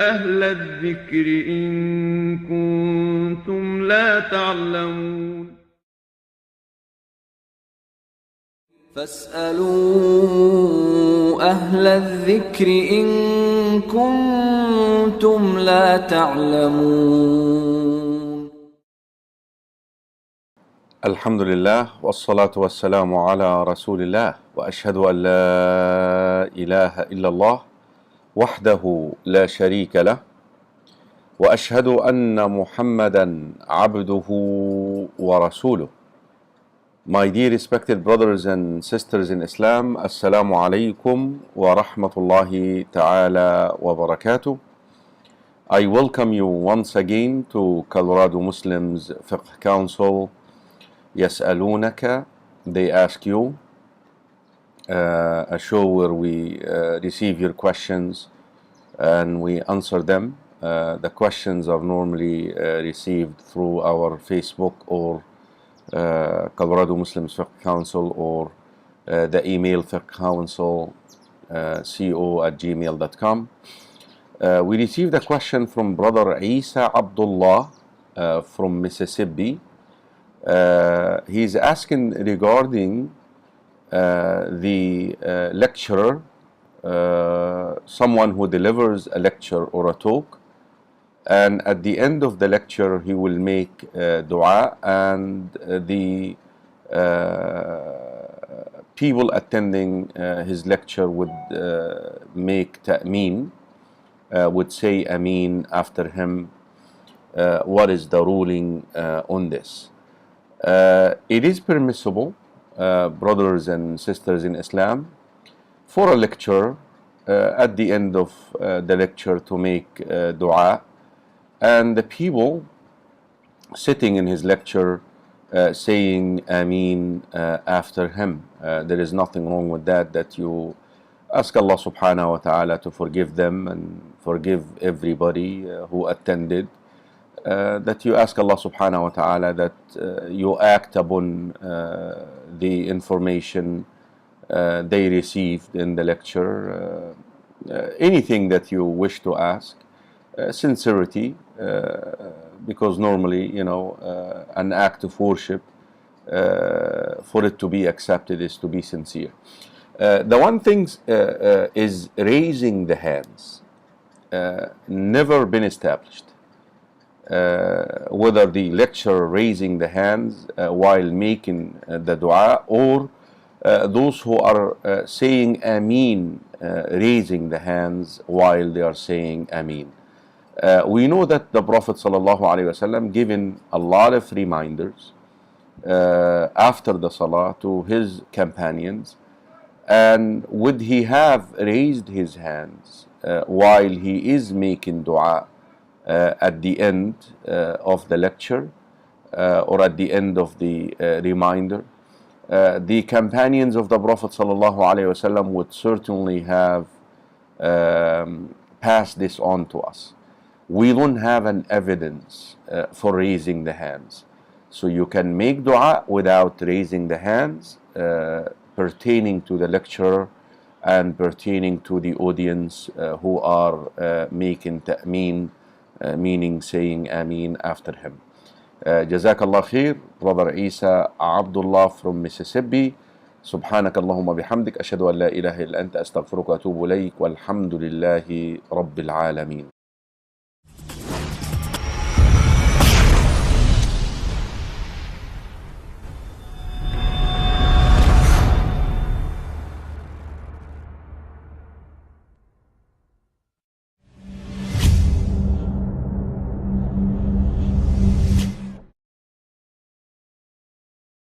أهل الذكر إن كنتم لا تعلمون فاسألوا أهل الذكر إن كنتم لا تعلمون. الحمد لله والصلاة والسلام على رسول الله وأشهد أن لا إله إلا الله وحده لا شريك له وأشهد أن محمدا عبده ورسوله. My dear respected brothers and sisters in Islam, Asalamualakum wa rahmatullahi ta'ala wa barakatuh. I welcome you once again to Colorado Muslims Fiqh Council. Yas'alunaka, they ask you, a show where we receive your questions and we answer them. The questions are normally received through our Facebook or Colorado Muslims Fiqh Council or the email FiqhCouncilCO@gmail.com. We received a question from brother Esa Abdullah from Mississippi. He's asking regarding the lecturer, someone who delivers a lecture or a talk, and at the end of the lecture he will make du'a, and the people attending his lecture would make ta'meen, would say ameen after him. What is the ruling on this? It is permissible, brothers and sisters in Islam, for a lecturer at the end of the lecture to make du'a, and the people sitting in his lecture saying ameen after him. There is nothing wrong with that, that you ask Allah subhanahu wa ta'ala to forgive them and forgive everybody who attended. That you ask Allah subhanahu wa ta'ala that you act upon the information they received in the lecture, anything that you wish to ask, sincerity, because normally, an act of worship, for it to be accepted, is to be sincere. The one thing is raising the hands, never been established. Whether the lecturer raising the hands while making the dua, or those who are saying ameen raising the hands while they are saying ameen. We know that the Prophet ﷺ given a lot of reminders after the salah to his companions, and would he have raised his hands while he is making dua at the end of the lecture or at the end of the reminder, the companions of the Prophet ﷺ would certainly have passed this on to us. We don't have an evidence for raising the hands, so you can make dua without raising the hands pertaining to the lecturer and pertaining to the audience who are making ta'meen, meaning saying ameen after him. Jazakallah khair, brother Esa Abdullah from Mississippi. سبحانك اللهم بحمدك أشهد أن لا إله إلا أنت أستغفرك وأتوب إليك والحمد لله رب العالمين.